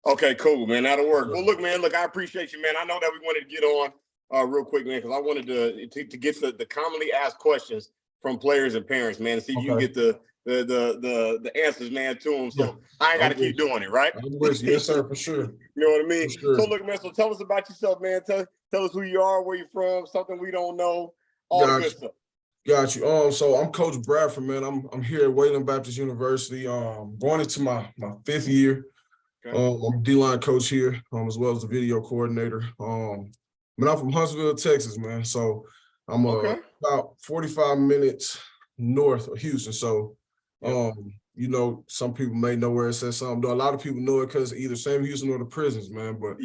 Okay, cool, man. That'll work. Well, look, man. Look, I appreciate you, man. I know that we wanted to get on real quick, man, because I wanted to get the commonly asked questions from players and parents, man, and see if you can Okay. get the answers, man, to them. Yeah. So I ain't got to keep doing it, right? I'm with you. Yes, sir, for sure. You know what I mean? For sure. So look, man. So tell us about yourself, man. Tell us who you are, where you're from, something we don't know, all the good stuff. Got you. So I'm Coach Bradford, man. I'm here at Wayland Baptist University. Going into my fifth year. Okay. I'm a D-line coach here, as well as the video coordinator. Man, I'm from Huntsville, Texas, man. So I'm about 45 minutes north of Houston. So, you know, some people may know where it says something. Though a lot of people know it because either Sam Houston or the prisons, man. But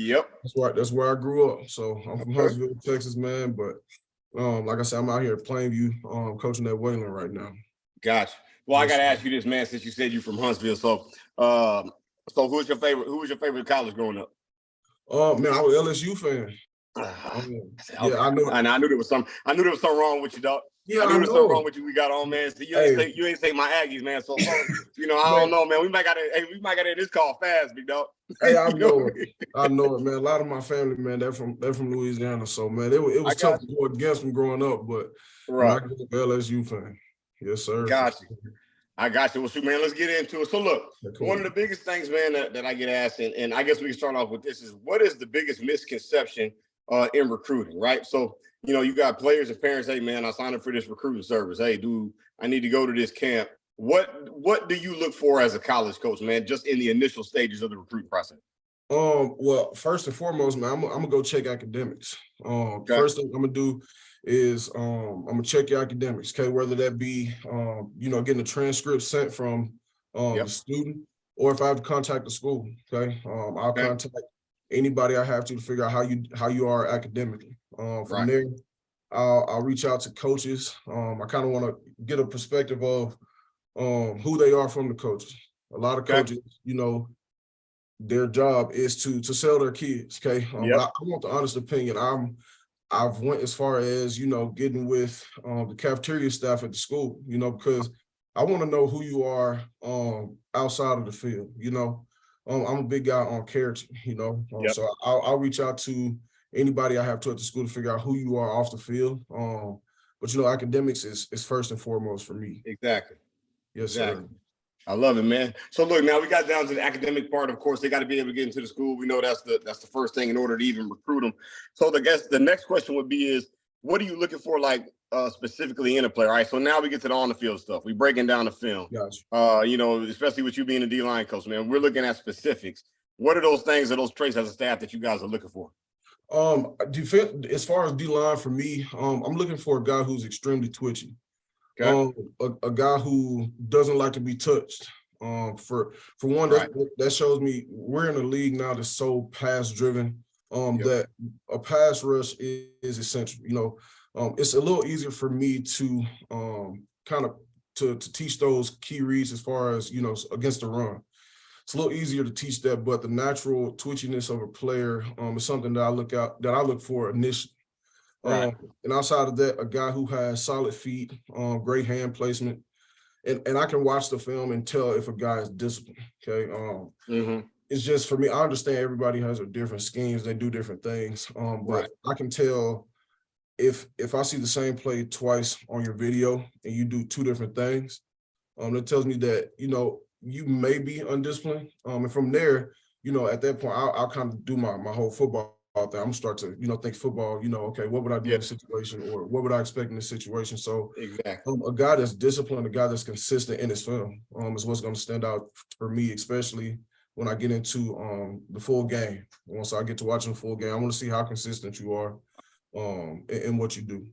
that's where I grew up. So I'm from Huntsville, Texas, man. But like I said, I'm out here at Plainview, coaching at Wayland right now. Gotcha. Well, I got to ask you this, man, since you said you're from Huntsville. So, so who was your favorite college growing up? Man, I was an LSU fan. Yeah, I knew. And I knew there was something wrong with you, dog. Yeah, I knew there was something wrong with you. We got on, man. So you ain't say my Aggies, man. So you know, I don't know, man. We might got to end this call fast, big dog. Hey, I know it. I know it, man. A lot of my family, man, they're from Louisiana. So, man, it was tough to go against them growing up, but I was an LSU fan. Yes, sir. Got you. I got you. Well, shoot, man, let's get into it. So, look, one of the biggest things, man, that I get asked, and I guess we can start off with this, is what is the biggest misconception in recruiting, right? So, you know, you got players and parents, hey, man, I signed up for this recruiting service. Hey, dude, I need to go to this camp. What do you look for as a college coach, man, just in the initial stages of the recruiting process? Well, first and foremost, man, I'm gonna go check academics. First thing I'm gonna do is I'm gonna check your academics, okay, whether that be you know, getting a transcript sent from the student, or if I have to contact the school, okay, I'll contact anybody I have to figure out how you are academically. From there, I'll reach out to coaches. I kind of want to get a perspective of who they are from the coaches. A lot of coaches, you know, their job is to sell their kids, okay? But I want the honest opinion. I've went as far as, you know, getting with the cafeteria staff at the school, you know, because I want to know who you are outside of the field, you know. I'm a big guy on character, you know, so I'll reach out to anybody I have to at the school to figure out who you are off the field. But, you know, academics is first and foremost for me. Exactly. Yes, sir. I love it, man. So look, now we got down to the academic part. Of course, they got to be able to get into the school. We know that's the first thing in order to even recruit them. So the next question would be is, what are you looking for, like specifically in a player? All right, so now we get to the on the field stuff. We breaking down the film. Gotcha. You know, especially with you being a D-line coach, man. We're looking at specifics. What are those things or those traits as a staff that you guys are looking for? As far as D-line for me, I'm looking for a guy who's extremely twitchy. A guy who doesn't like to be touched. For one, that shows me we're in a league now that's so pass driven. That a pass rush is essential. You know, it's a little easier for me to kind of to teach those key reads as far as, you know, against the run. It's a little easier to teach that, but the natural twitchiness of a player is something that I look for initially. And outside of that, a guy who has solid feet, great hand placement, and I can watch the film and tell if a guy is disciplined. Okay. It's just, for me, I understand everybody has their different schemes, they do different things. But I can tell if I see the same play twice on your video and you do two different things, it tells me that, you know, you may be undisciplined. And from there, you know, at that point, I'll kind of do my whole football thing. I'm gonna start to, you know, think football, you know, okay, what would I do in this situation, or what would I expect in this situation? So a guy that's disciplined, a guy that's consistent in his film is what's going to stand out for me, especially when I get into the full game. Once I get to watching the full game, I want to see how consistent you are in what you do.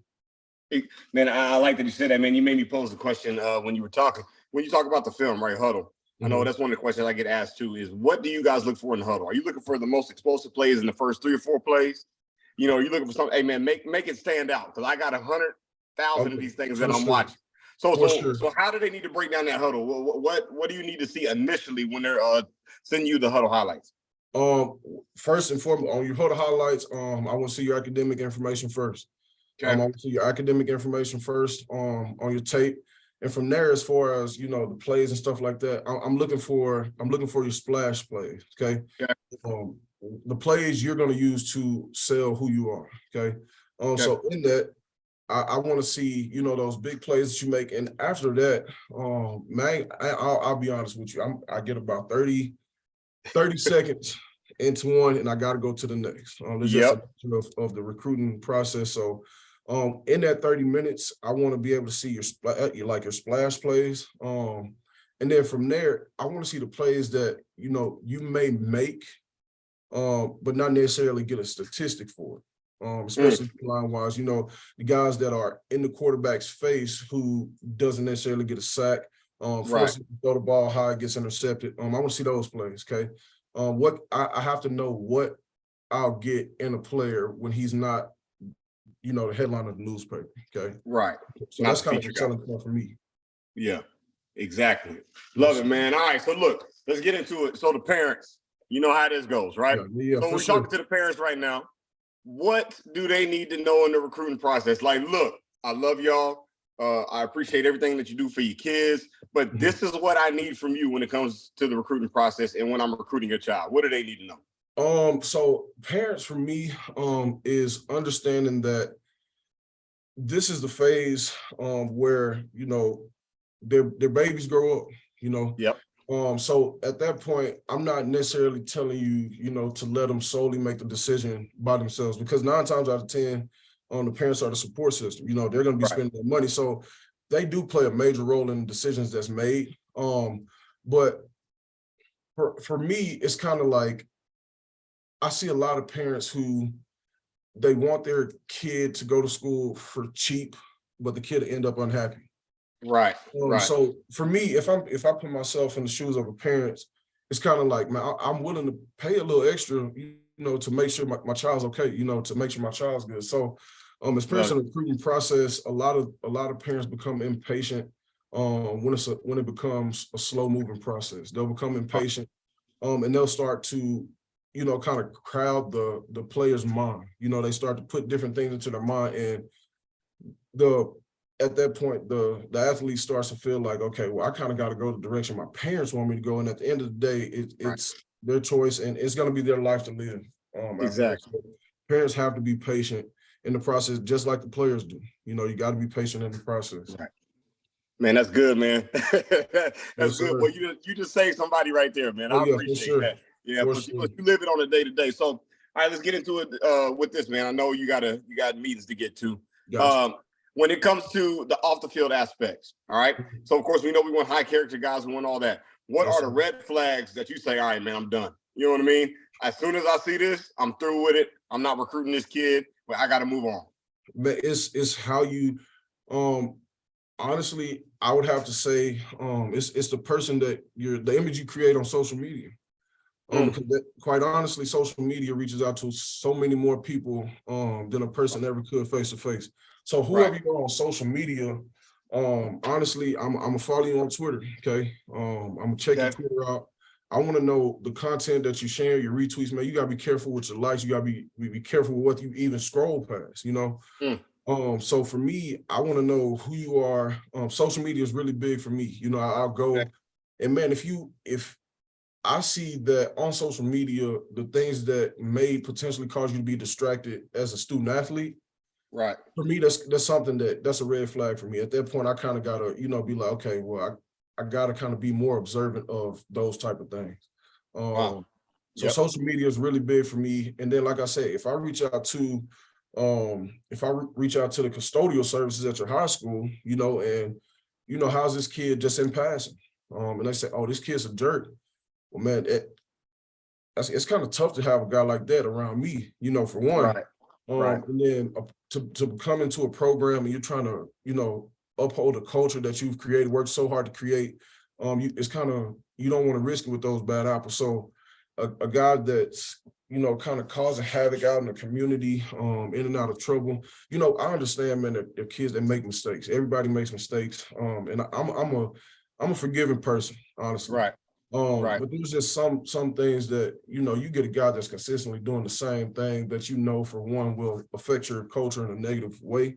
Man, I like that you said that, man. You made me pose the question when you were talking. When you talk about the film, right, huddle, I know that's one of the questions I get asked too, is what do you guys look for in the huddle? Are you looking for the most explosive plays in the first 3 or 4 plays? You know, are you looking for something, hey, man, make it stand out? Because I got 100,000 of these things that I'm watching. So how do they need to break down that huddle? What do you need to see initially when they're sending you the huddle highlights? First and foremost, on your huddle highlights, I want to see your academic information first. I want to see your academic information first on your tape. And from there, as far as, you know, the plays and stuff like that, I'm looking for your splash plays. Okay. Yeah. The plays you're going to use to sell who you are. Okay. So in that, I want to see, you know, those big plays that you make. And after that, man, I'll be honest with you. I get about 30 seconds into one and I got to go to the next. There's just a of the recruiting process. So in that 30 minutes, I want to be able to see your splash plays. And then from there, I want to see the plays that, you know, you may make, but not necessarily get a statistic for it. Especially line wise, you know, the guys that are in the quarterback's face who doesn't necessarily get a sack, forces to throw the ball high, gets intercepted. I want to see those plays. Okay. What I have to know what I'll get in a player when he's not, you know, the headline of the newspaper. Okay. Right. So not that's kind of a selling point for me. Yeah, exactly. Love it, man. All right. So look, let's get into it. So the parents, you know how this goes, right? Yeah, so we're talking to the parents right now. What do they need to know in the recruiting process? Like, look, I love y'all. I appreciate everything that you do for your kids, but this is what I need from you when it comes to the recruiting process and when I'm recruiting your child. What do they need to know? So parents for me, is understanding that this is the phase where, you know, their babies grow up, you know. Yep. So at that point, I'm not necessarily telling you, you know, to let them solely make the decision by themselves, because 9 times out of 10, the parents are the support system. You know, they're going to be spending their money. So they do play a major role in the decisions that's made. But for me, it's kind of like, I see a lot of parents who they want their kid to go to school for cheap, but the kid will end up unhappy. Right. So for me, if I put myself in the shoes of a parent, it's kind of like, man, I'm willing to pay a little extra, you know, to make sure my child's okay, you know, to make sure my child's good. So as parents in the recruiting process, a lot of parents become impatient when it becomes a slow moving process. They'll become impatient and they'll start to, you know, kind of crowd the player's mind. You know, they start to put different things into their mind, and at that point, the athlete starts to feel like, okay, well, I kind of got to go the direction my parents want me to go. And at the end of the day, it's their choice, and it's going to be their life to live. Exactly. So parents have to be patient in the process, just like the players do. You know, you got to be patient in the process. Right. Man, that's good, man. That's yes, good. Well, you just saved somebody right there, man. I appreciate that. Yeah, but you live it on a day-to-day. So, all right, let's get into it with this, man. I know you got meetings to get to. Gotcha. When it comes to the off the field aspects, all right. So of course we know we want high character guys, we want all that. What are the red flags that you say, all right, man, I'm done? You know what I mean? As soon as I see this, I'm through with it. I'm not recruiting this kid, but I got to move on. But it's how you, honestly, I would have to say, it's the person that the image you create on social media. Because quite honestly, social media reaches out to so many more people than a person ever could face to face. So whoever you're on social media, honestly, I'm gonna follow you on Twitter. Okay. I'm gonna check your Twitter out. I want to know the content that you share, your retweets, man. You gotta be careful with your likes. You gotta be careful with what you even scroll past, you know. So for me, I want to know who you are. Social media is really big for me. You know, I'll go and man, if I see that on social media, the things that may potentially cause you to be distracted as a student athlete. Right. For me, that's something that's a red flag for me. At that point, I kind of gotta, you know, be like, okay, well, I gotta kind of be more observant of those type of things. So social media is really big for me. And then, like I said, if I reach out to the custodial services at your high school, you know, and you know, how's this kid just in passing? And they say, oh, this kid's a jerk. Well, man, it's kind of tough to have a guy like that around me, you know, for one. And then to come into a program and you're trying to, you know, uphold a culture that you've created, worked so hard to create. It's kind of, you don't want to risk it with those bad apples. So a guy that's, you know, kind of causing havoc out in the community, in and out of trouble. You know, I understand, man, that they're kids that make mistakes. Everybody makes mistakes. And I'm a forgiving person, honestly. But there's just some things that, you know, you get a guy that's consistently doing the same thing that, you know, for one, will affect your culture in a negative way.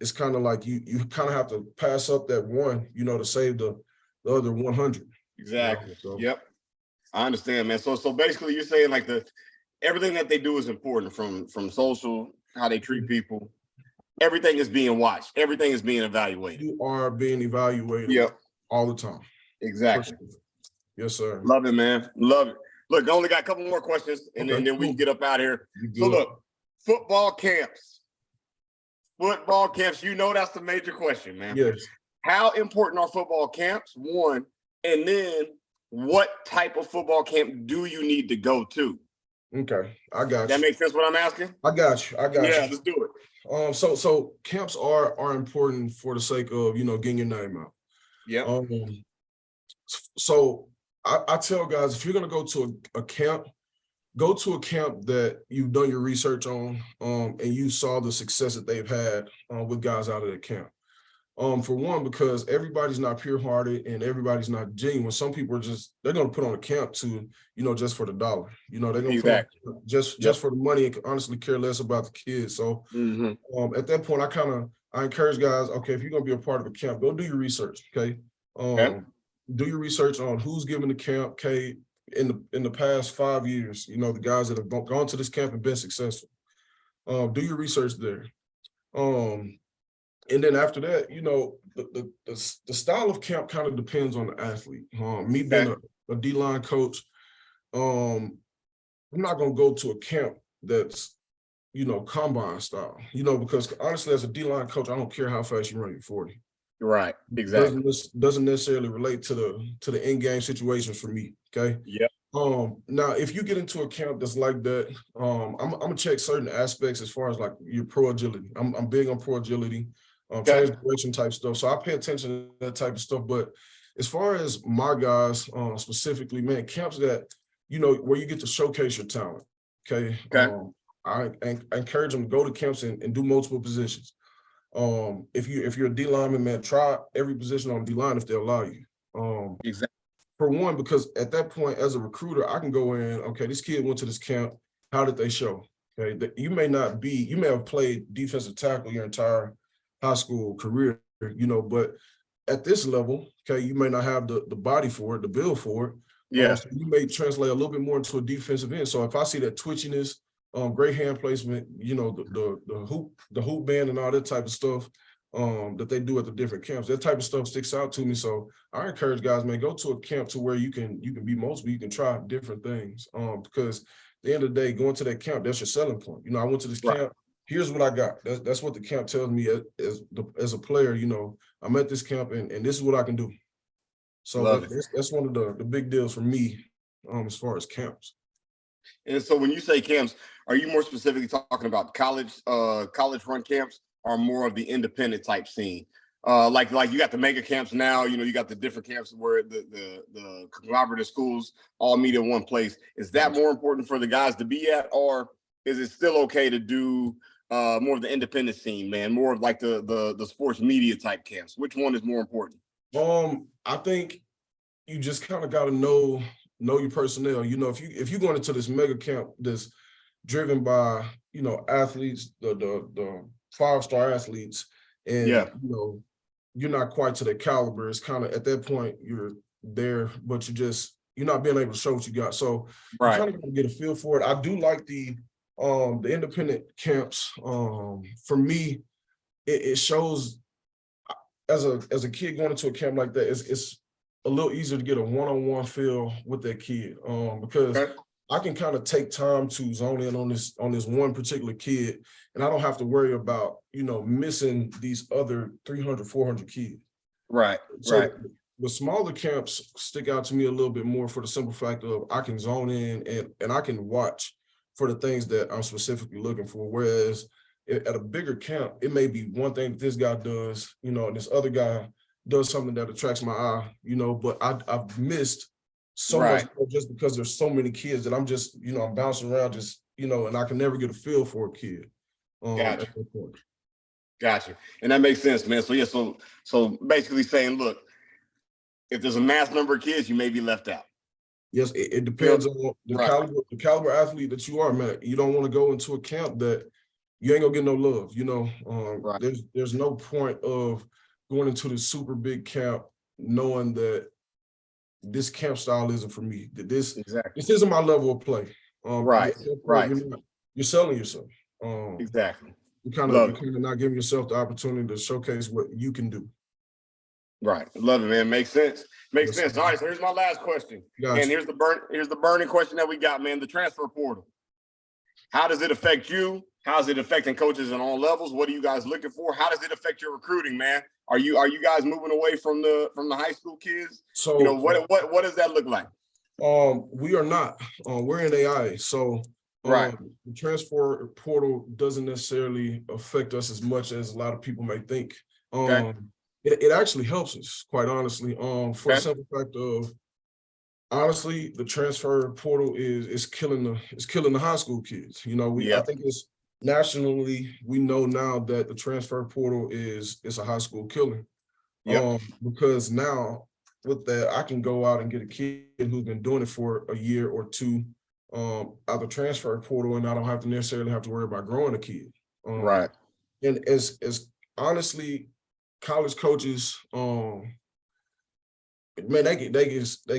it's kind of like you kind of have to pass up that one, to save the other 100. Exactly. So Yep. I understand, man. So basically you're saying like everything that they do is important from social, how they treat people. Everything is being watched. Everything is being evaluated. you are being evaluated Yep. all the time. Exactly. Yes, sir. Love it, man. Love it. Look, I only got a couple more questions and then we can get up out of here. So look, football camps. Football camps, that's the major question, man. Yes. How important are football camps? One, and then what type of football camp do you need to go to? Okay, I got you. That makes sense what I'm asking? I got you. Yeah, let's do it. So camps are important for the sake of, getting your name out. Yeah. So I tell guys, if you're gonna go to a camp, go to a camp that you've done your research on, and you saw the success that they've had with guys out of the camp. For one, because everybody's not pure-hearted and everybody's not genuine. Some people they're going to put on a camp to, just for the dollar. They're going to put on just for the money and honestly care less about the kids. So at that point, I encourage guys, okay, if you're going to be a part of a camp, go do your research, okay? Do your research on who's giving the camp, okay? In the past 5 years, the guys that have gone to this camp and been successful. Do your research there. And then after that, the style of camp kind of depends on the athlete. Me being a D-line coach, I'm not going to go to a camp that's, combine style, because honestly, as a D-line coach, I don't care how fast you run your 40. Right. Exactly. Doesn't necessarily relate to the in-game situations for me. Okay. Yeah. Now, if you get into a camp that's like that, I'm gonna check certain aspects as far as like your pro agility. I'm big on pro agility, transformation type stuff. So I pay attention to that type of stuff. But as far as my guys, specifically, man, camps that, where you get to showcase your talent. Okay. I encourage them to go to camps and do multiple positions. If you're a D lineman, man, try every position on D line if they allow you. Exactly. For one, because at that point, as a recruiter, I can go in, okay, this kid went to this camp. How did they show? Okay, you may have played defensive tackle your entire high school career, but at this level, okay, you may not have the body for it, the build for it. Yeah. So you may translate a little bit more into a defensive end. So if I see that twitchiness, great hand placement, the hoop band and all that type of stuff that they do at the different camps, that type of stuff sticks out to me. So I encourage guys, man, go to a camp to where you can be multiple, you can try different things. Because at the end of the day, going to that camp, that's your selling point. I went to this camp. Here's what I got. That's what the camp tells me as a player. I'm at this camp and this is what I can do. So that's one of the big deals for me as far as camps. And so when you say camps, are you more specifically talking about college run camps or more of the independent type scene? Like you got the mega camps now, you got the different camps where the collaborative schools all meet in one place. Is that more important for the guys to be at, or is it still okay to do more of the independent scene, man, more of like the sports media type camps? Which one is more important? I think you just kind of got to know your personnel. If you're going into this mega camp that's driven by, athletes, the 5-star athletes, and you're not quite to the caliber, it's kind of at that point you're there, but you're not being able to show what you got. So you kind of got to get a feel for it. I do like the independent camps. For me, it shows as a kid going into a camp like that, it's a little easier to get a one-on-one feel with that kid, because I can kind of take time to zone in on this one particular kid, and I don't have to worry about, missing these other 300, 400 kids. Right. So the smaller camps stick out to me a little bit more for the simple fact of I can zone in and I can watch for the things that I'm specifically looking for. Whereas at a bigger camp, it may be one thing that this guy does, and this other guy does something that attracts my eye, but I've missed so much just because there's so many kids that I'm just, I'm bouncing around just, and I can never get a feel for a kid. Gotcha. At that point. Gotcha. And that makes sense, man. So so basically saying, look, if there's a mass number of kids, you may be left out. Yes, it depends on the caliber athlete that you are, man. You don't want to go into a camp that you ain't gonna get no love. Right. There's no point of going into the super big camp knowing that this camp style isn't for me. That Exactly. this isn't my level of play. Right. At that point, Right. you're selling yourself. Exactly. You're Love it. kind of not giving yourself the opportunity to showcase what you can do. Right. Love it, man. Makes sense. Makes Yes, sense. All right. So here's my last question. And gotcha. here's the burning question that we got, man. The transfer portal. How does it affect you? How's it affecting coaches on all levels? What are you guys looking for? How does it affect your recruiting, man? Are you guys moving away from the high school kids? So What does that look like? we are not. We're in AI. So Right. the transfer portal doesn't necessarily affect us as much as a lot of people may think. Okay. It actually helps us, quite honestly. For the Okay. simple fact of, honestly, the transfer portal is killing the high school kids. I think it's nationally, we know now that the transfer portal is a high school killer. Yep. Because now with that, I can go out and get a kid who's been doing it for a year or two out the transfer portal, and I don't have to necessarily have to worry about growing a kid. Right. And as honestly, college coaches, man, they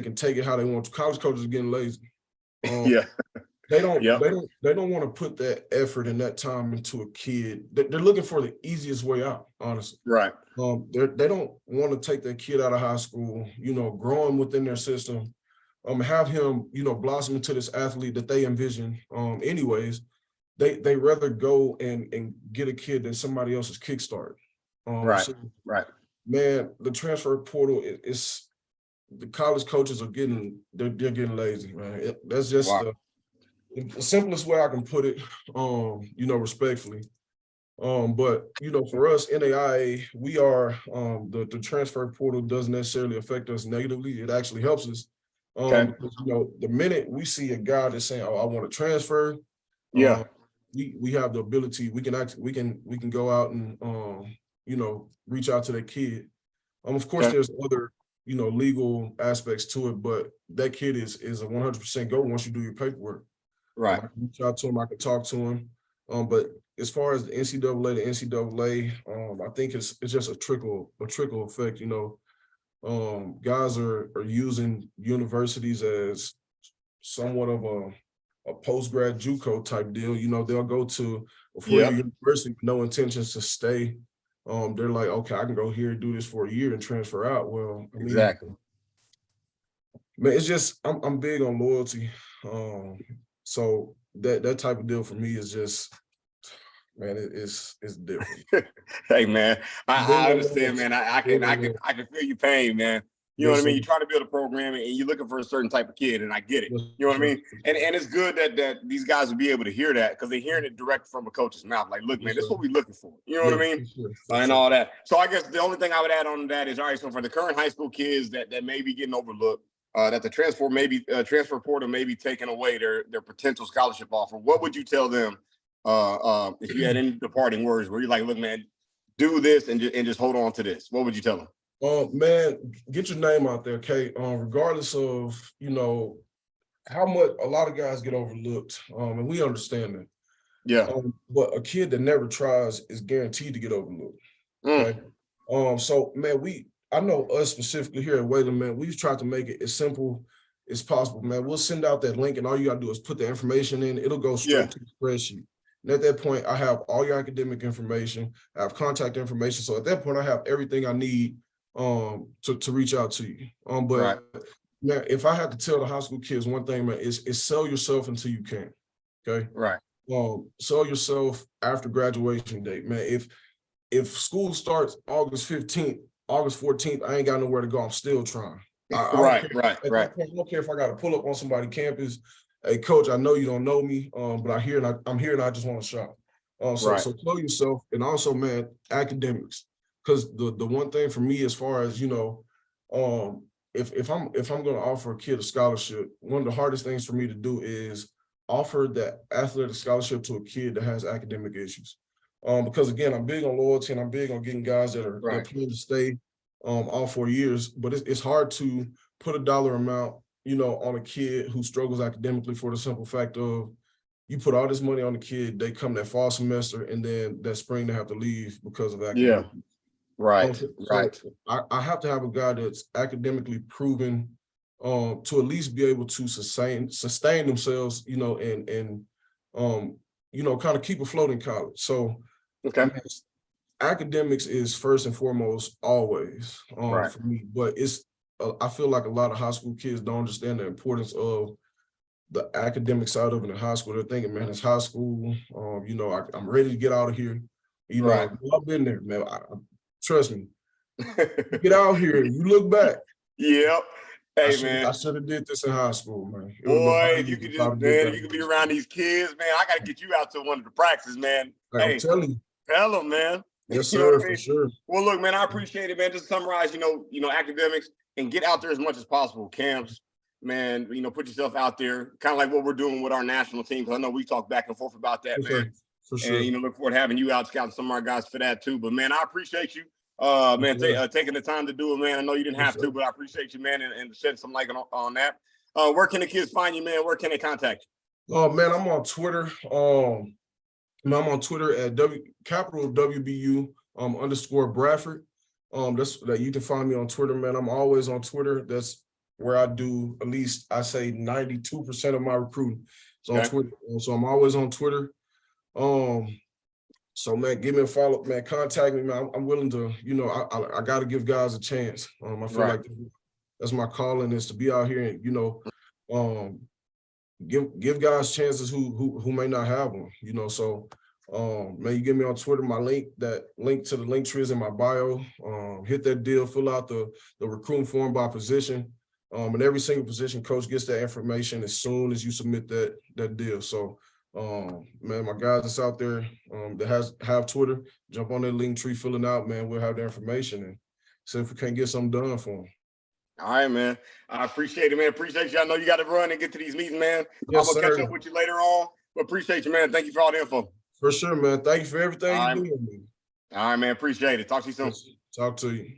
can take it how they want to. College coaches are getting lazy. Yeah. They don't Yep. want to put that effort and that time into a kid. They're looking for the easiest way out, honestly. Right. They don't want to take their kid out of high school, grow him within their system, have him, blossom into this athlete that they envision. Anyways, they rather go and get a kid than somebody else's kickstart. Right. So, Right. man, the transfer portal is the college coaches are they're getting lazy, man. That's just Wow. the simplest way I can put it, respectfully. But for us, NAIA, we are the transfer portal doesn't necessarily affect us negatively. It actually helps us. Okay. Because the minute we see a guy that's saying, "Oh, I want to transfer," Yeah. we have the ability, we can go out and reach out to that kid. Of course, Okay. there's other legal aspects to it, but that kid is a 100% go once you do your paperwork. I Right. can reach out to him, I can talk to him. But as far as the NCAA, I think it's just a trickle effect. Guys are using universities as somewhat of a post-grad JUCO type deal. They'll go to a four-year Yep. university with no intentions to stay. They're like, okay, I can go here and do this for a year and transfer out. Well, I mean, Exactly. man, it's just I'm big on loyalty. So that type of deal for me is just, man, it's different. Hey, man, Big I on understand, loyalty. man. I Big can on I can loyalty. I can feel your pain, man. You know what Yes, I sir. mean? You're trying to build a program and you're looking for a certain type of kid, and I get it. Yes, You know what I sir. mean? And it's good that these guys will be able to hear that because they're hearing it direct from a coach's mouth. Like, look, man, Yes, this is sir. what we're looking for. You know what I Yeah, mean? for sure. For And sure. all that. So I guess the only thing I would add on to that is, all right. So for the current high school kids that may be getting overlooked, that the transfer portal may be taking away their potential scholarship offer. What would you tell them if you had any departing words where you're like, look, man, do this and just hold on to this? What would you tell them? Man, get your name out there, okay? Regardless of, how much a lot of guys get overlooked, and we understand that. Yeah. But a kid that never tries is guaranteed to get overlooked. Okay. So man, I know us specifically here at Wayland, man, we've tried to make it as simple as possible, man. We'll send out that link and all you gotta do is put the information in, it'll go straight to the spreadsheet. And at that point, I have all your academic information, I have contact information. So at that point, I have everything I need to reach out to you. Right. But man, if I had to tell the high school kids one thing, man, is sell yourself until you can. Okay. Right. Sell yourself after graduation date, man. If school starts August 15th, August 14th, I ain't got nowhere to go. I'm still trying. I don't Right. care. Right. At Right. that point, I don't care if I got to pull up on somebody's campus. Hey, coach, I know you don't know me, but I'm here and I just want to shop. So Right. sell yourself, and also, man, academics. Because the one thing for me, as far as if I'm going to offer a kid a scholarship, one of the hardest things for me to do is offer that athletic scholarship to a kid that has academic issues. Because again, I'm big on loyalty and I'm big on getting guys that Right. plan to stay all 4 years. But it's hard to put a dollar amount, on a kid who struggles academically for the simple fact of you put all this money on the kid, they come that fall semester, and then that spring they have to leave because of Yeah. academics. Right. So I have to have a guy that's academically proven to at least be able to sustain themselves, you know, and you know, kind of keep afloat in college. So Okay. man, academics is first and foremost always Right. for me, but it's I feel like a lot of high school kids don't understand the importance of the academic side of it in high school. They're thinking, man, it's high school. You know, I'm ready to get out of here. You Right. know, I've been there, man. Trust me. You get out here, you look back. Yep. Hey, I man. should have did this in high school, man. It would have been Boy, my if you year could if I just, would have did man, that if you in could high be school. around these kids, man, I got to get you out to one of the practices, man. Like, I'm Hey, telling you. tell them, man. Yes, You know what sir, I for mean? sure. Well, look, man, I appreciate it, man. Just to summarize, you know, academics and get out there as much as possible. Camps, man, you know, put yourself out there, kind of like what we're doing with our national team. Because I know we talk back and forth about that, Yes, sir. man. For sure. And, you know, look forward to having you out scouting some of our guys for that too. But, man, I appreciate you, man, taking the time to do it, man. I know you didn't have to, but I appreciate you, man, and shedding some light on that. Where can the kids find you, man? Where can they contact you? Oh, man, I'm on Twitter. I'm on Twitter at capital WBU _ Bradford. That's that you can find me on Twitter, man. I'm always on Twitter. That's where I do at least I say 92% of my recruiting. So on Twitter. So I'm always on Twitter. So man, give me a follow, man. Contact me, man. I'm willing to, you know, I got to give guys a chance. I feel like that's my calling is to be out here and, you know, give guys chances who may not have one, you know. So man, you get me on Twitter, my link to the link tree is in my bio. Hit that deal, fill out the recruiting form by position. And every single position coach gets that information as soon as you submit that deal. So man, my guys that's out there that have Twitter, jump on that link tree, fill it out, man. We'll have the information and see if we can't get something done for them. All right, man. I appreciate it, man. Appreciate you. I know you got to run and get to these meetings, man. Yes, I'm going to sir. catch up with you later on. But appreciate you, man. Thank you for all the info. For sure, man. Thank you for everything you do. All right, man. Appreciate it. Talk to you soon. Talk to you.